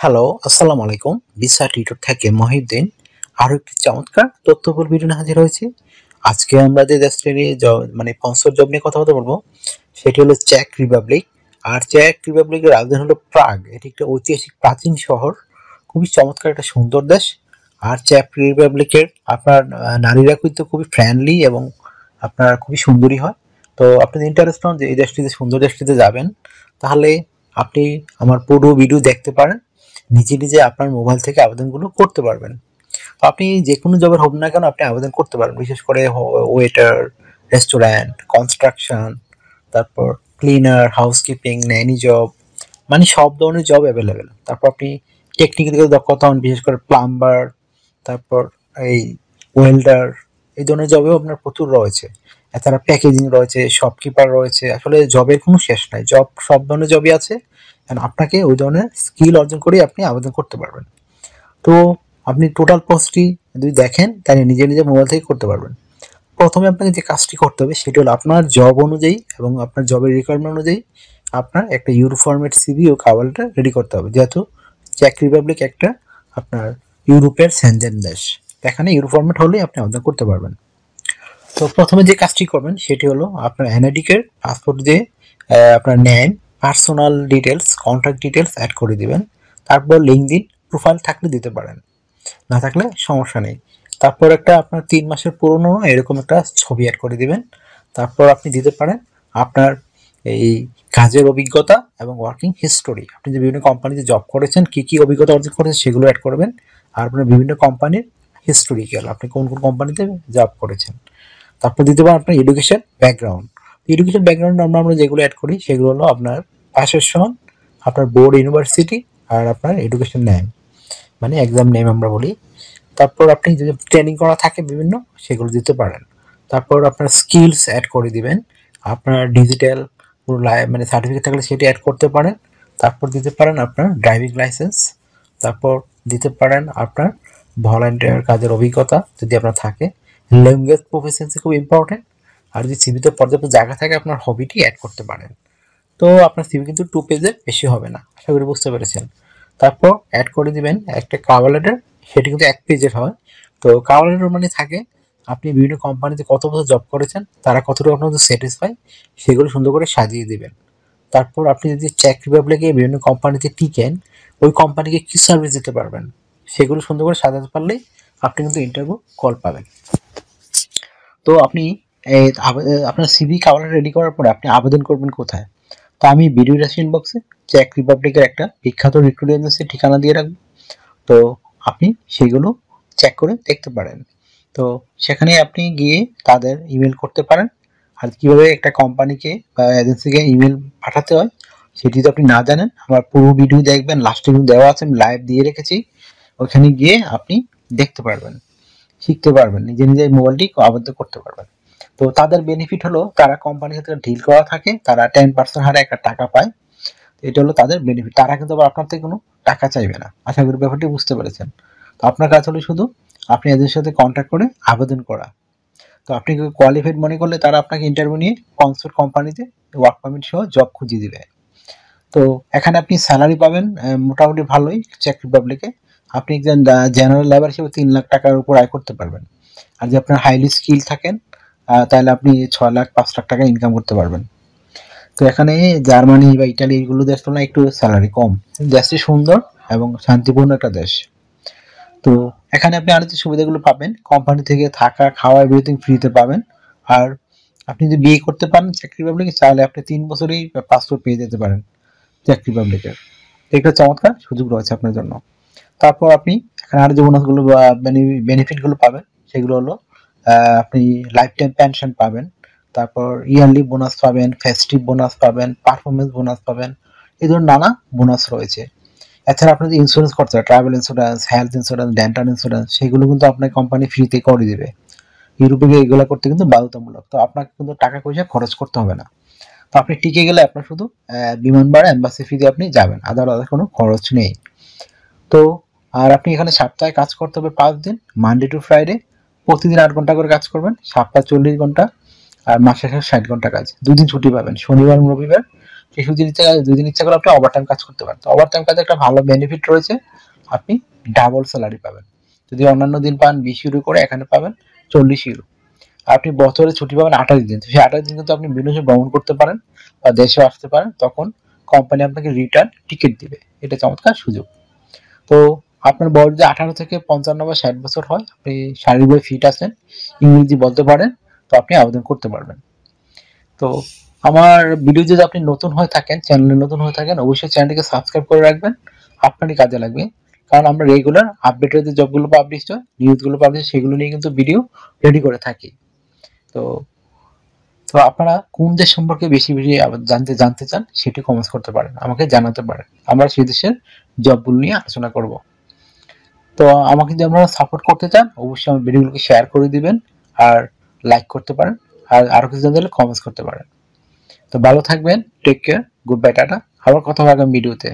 Hello, আসসালামু আলাইকুম। Visa tutor থেকে মহিউদ্দিন আরো একটি চমৎকার তথ্যবহুল ভিডিও নিয়ে হাজির হয়েছি। আজকে আমরা যে দেশটি নিয়ে মানে স্পন্সর জব নিয়ে কথা বলবো সেটি হলো চেক রিপাবলিক। আর চেক রিপাবলিকের রাজধানী হলো প্রাগ। এটি একটা ঐতিহাসিক প্রাচীন শহর, খুবই চমৎকার একটা সুন্দর দেশ। আর চেক রিপাবলিকের আপনার নারীরা কিন্তু খুবই ফ্রেন্ডলি এবং আপনার খুবই সুন্দরী হয়। তো আপনি ইন্টারেস্ট হন যে এই দেশটিতে সুন্দর দেশটিতে যাবেন, তাহলে আপনি আমার পুরো ভিডিও দেখতে পারেন, নিজে নিজে আপনার মোবাইল থেকে আবেদনগুলো করতে পারবেন। তো আপনি যে কোনো জবের হোক না কেন আপনি আবেদন করতে পারবেন, বিশেষ করে ওয়েটার, রেস্টুরেন্ট, কনস্ট্রাকশন, তারপর ক্লিনার, হাউসকিপিং, ন্যানি জব, মানে সব ধরনের জব অ্যাভেলেবেল। তারপর আপনি টেকনিক্যাল দিকে দক্ষতা হন, বিশেষ করে প্লাম্বার, তারপর এই ওয়েল্ডার, এই ধরনের জবেও আপনার প্রচুর রয়েছে। এছাড়া প্যাকেজিং রয়েছে, শপকিপার রয়েছে। আসলে জবের কোনো শেষ নাই, জব সব ধরনের জবই আছে। আপনাকে ওই ধরনের স্কিল অর্জন করেই আপনি আবেদন করতে পারবেন। তো আপনি টোটাল পোস্টটি যদি দেখেন তাহলে নিজে নিজে মোবাইল থেকে করতে পারবেন। প্রথমে আপনাকে যে কাজটি করতে হবে সেটি হলো আপনার জব অনুযায়ী এবং আপনার জবের রিকোয়ারমেন্ট অনুযায়ী আপনার একটা ইউরো ফরম্যাট সিভি ও কাভার লেটার রেডি করতে হবে। যেহেতু চেক রিপাবলিক একটা আপনার ইউরোপের সেনজেন দেশ, এখানে ইউরো ফরম্যাট হলেই আপনি আবেদন করতে পারবেন। তো প্রথমে যে কাজটি করবেন সেটি হলো আপনার এনআইডি কার্ড, পাসপোর্ট দিয়ে আপনার name, personal details, contact details add করে দিবেন। তারপর লিঙ্কডইন প্রোফাইল থাকলে দিতে পারেন, না থাকলে সমস্যা নেই। তারপর একটা আপনার 3 মাসের পুরনো এরকম একটা ছবি অ্যাড করে দিবেন। তারপর আপনি দিতে পারেন আপনার এই কাজের অভিজ্ঞতা এবং ওয়ার্কিং হিস্টোরি, আপনি যে বিভিন্ন কোম্পানিতে জব করেছেন, কি কি অভিজ্ঞতা অর্জন করেছেন সেগুলো অ্যাড করবেন। আর আপনার বিভিন্ন কোম্পানির হিস্টোরিক্যাল, আপনি কোন কোন কোম্পানিতে জব করেছেন। তারপর দিতে পারেন আপনার এডুকেশন ব্যাকগ্রাউন্ড। এডুকেশন ব্যাকগ্রাউন্ড আমরা যেগুলো অ্যাড করি সেগুলো হলো আপনার পাশের সন, আপনার বোর্ড, ইউনিভার্সিটি, আর আপনার এডুকেশন নেম, মানে এক্সাম নেম আমরা বলি। তারপর আপনি যদি ট্রেনিং করা থাকে বিভিন্ন, সেগুলো দিতে পারেন। তারপর আপনার স্কিলস অ্যাড করে দিবেন, আপনার ডিজিটাল পুরো মানে সার্টিফিকেট থাকলে সেটি অ্যাড করতে পারেন। তারপর দিতে পারেন আপনার ড্রাইভিং লাইসেন্স। তারপর দিতে পারেন আপনার ভলান্টিয়ার কাজের অভিজ্ঞতা যদি আপনার থাকে। ল্যাঙ্গুয়েজ প্রফিসিয়েন্সি খুব ইম্পর্টেন্ট। আর যদি সিভিতে পর্যাপ্ত জায়গা থাকে আপনার হবিটি অ্যাড করতে পারেন। তো আপনার সিভি কিন্তু 2 পেজের বেশি হবে না, আশা করি বুঝতে পেরেছেন। তারপর অ্যাড করে দিবেন একটা কভার লেটার, সেটি কিন্তু 1 পেজের হয়। তো কভার লেটার মানে থাকে আপনি বিভিন্ন কোম্পানিতে কত বছর জব করেছেন, তারা কতটুকু আপনার স্যাটিসফাই, সেগুলো সুন্দর করে সাজিয়ে দিবেন। তারপর আপনি যদি চেক রিপাবলিকে বিভিন্ন কোম্পানিতে টিকেন, ওই কোম্পানিকে কি সার্ভিস দিতে পারবেন সেগুলো সুন্দর করে সাজাতে পারলেই আপনি কিন্তু ইন্টারভিউ কল পাবেন। তো আপনি আপনার সিভি কভার রেডি করার পরে আপনি আবেদন করবেন কোথায়? তো আমি ভিডিও ডেসক্রিপশন বক্সে চেক রিপাবলিকের একটা বিখ্যাত রিক্রুটিং এজেন্সির ঠিকানা দিয়ে রাখবো। তো আপনি সেগুলো চেক করে দেখতে পারেন। তো সেখানে আপনি গিয়ে তাদের ইমেল করতে পারেন। আর কিভাবে একটা কোম্পানিকে বা এজেন্সিকে ইমেল পাঠাতে হয় সেটি যদি আপনি না জানেন, আমার পুরো ভিডিও দেখবেন, লাস্টে কিন্তু দেওয়া আছে, আমি লাইভ দিয়ে রেখেছি। ওখানে গিয়ে আপনি দেখতে পারবেন, শিখতে পারবেন, নিজে নিজে মোবাইলটি আবদ্ধ করতে পারবেন। তো তাদের বেনিফিট হলো তারা কোম্পানির সাথে ডিল করা থাকে, তারা 10% হারে একটা টাকা পায়। এটা হলো তাদের বেনিফিট। তারা কিন্তু আবার আপনার থেকে কোনো টাকা চাইবে না। আশা করি ব্যাপারটি বুঝতে পেরেছেন। তো আপনার কাজ হলো শুধু আপনি এদের সাথে কন্ট্যাক্ট করে আবেদন করা। তো আপনি কোয়ালিফাইড মনে করলে তারা আপনাকে ইন্টারভিউ নিয়ে কনসার্ট কোম্পানিতে ওয়ার্ক পারমিট সহ জব খুঁজে দিবে। তো এখানে আপনি স্যালারি পাবেন মোটামুটি ভালোই চেক রিপাবলিকে। আপনি একজন জেনারেল লেবার হিসেবে 3 লাখ টাকার উপর আয় করতে পারবেন। আর যদি আপনার হাইলি স্কিল থাকেন তাহলে আপনি 6 লাখ 5 লাখ টাকা ইনকাম করতে পারবেন। তো এখানে জার্মানি বা ইটালি এগুলো দেশ তুলনায় একটু স্যালারি কম। দেশটি সুন্দর এবং শান্তিপূর্ণ একটা দেশ। তো এখানে আপনি আরো যে সুবিধাগুলো পাবেন, কোম্পানি থেকে থাকা, খাওয়া, এভরিথিং ফ্রিতে পাবেন। আর আপনি যদি বিয়ে করতে পারেন চেক রিপাবলিকে, চাইলে আপনি 3 বছরেই পাসপোর্ট পেয়ে যেতে পারেন চেক রিপাবলিকের। একটা চমৎকার সুযোগ রয়েছে আপনার জন্য। তারপর আপনি এখানে আরো যে বোনাসগুলো বা বেনিফিটগুলো পাবেন সেগুলো হলো আপনি লাইফ টাইম পেনশন পাবেন, তারপর ইয়ারলি বোনাস পাবেন, ফেস্টিভ বোনাস পাবেন, পারফরমেন্স বোনাস পাবেন, এই ধরনের নানা বোনাস রয়েছে। এছাড়া আপনি যদি ইন্স্যুরেন্স করতে হয়, travel insurance, health insurance, dental insurance, সেগুলো কিন্তু আপনার কোম্পানি ফ্রিতে করে দিবে। ইউরোপে গিয়ে এগুলো করতে কিন্তু বাধ্যতামূলক, তো আপনাকে কিন্তু টাকা পয়সা খরচ করতে হবে না। তো আপনি টিকে গেলে আপনার শুধু বিমান ভাড়া, এম্বাসি ফি দিয়ে আপনি যাবেন, আদার কোনো খরচ নেই। তো আর আপনি এখানে সপ্তাহে কাজ করতে হবে 5 দিন, মানডে টু ফ্রাইডে। প্রতিদিন 8 ঘন্টা করে কাজ করবেন, সপ্তাহে 40 ঘন্টা। আর মাসে শেষে 60 ঘন্টা কাজ, 2 দিন ছুটি পাবেন, শনিবার রবিবার। যদি দুই দিন ইচ্ছা করে আপনি ওভারটাইম কাজ করতে পারেন। তো ওভারটাইম কাজে একটা ভালো বেনিফিট রয়েছে, আপনি ডাবল স্যালারি পাবেন। যদি অন্যান্য দিন পান 20 ইউরো করে, এখানে পাবেন 40 ইউরো। আপনি বছরে ছুটি পাবেন 28 দিন। তো সেই 28 দিন কিন্তু আপনি বিভিন্ন সময় ভ্রমণ করতে পারেন বা দেশে আসতে পারেন, তখন কোম্পানি আপনাকে রিটার্ন টিকিট দিবে। এটা চমৎকার সুযোগ। তো আপনার বয়স যদি 18 থেকে 55 বা 60 বছর হয়, আপনি শারীরিকভাবে ফিট আছেন, ইংরেজি বলতে পারেন, তো আপনি আবেদন করতে পারবেন। তো আমার ভিডিও যদি আপনি নতুন হয়ে থাকেন, চ্যানেলে নতুন হয়ে থাকেন, অবশ্যই চ্যানেলটিকে সাবস্ক্রাইব করে রাখবেন, আপনারই কাজে লাগবে। কারণ আমরা রেগুলার আপডেটের যে জবগুলো পাবলিশ হয়, নিউজগুলো পাবলিশ, সেগুলো নিয়ে কিন্তু ভিডিও রেডি করে থাকি। তো তো আপনারা কোন দেশ সম্পর্কে বেশি বেশি জানতে চান, সেটি কমেন্টস করতে পারেন, আমাকে জানাতে পারেন। আমরা সেই দেশের জবগুলো নিয়ে আলোচনা করব। তো আমাকে যদি আপনারা সাপোর্ট করতে চান, অবশ্যই আমার ভিডিওগুলোকে শেয়ার করে দিবেন আর লাইক করতে পারেন, আর আরো কিছু জানতে হলে কমেন্টস করতে পারেন। তো ভালো থাকবেন, take care, good bye, tata. আবার কথা হবে আগামী ভিডিওতে।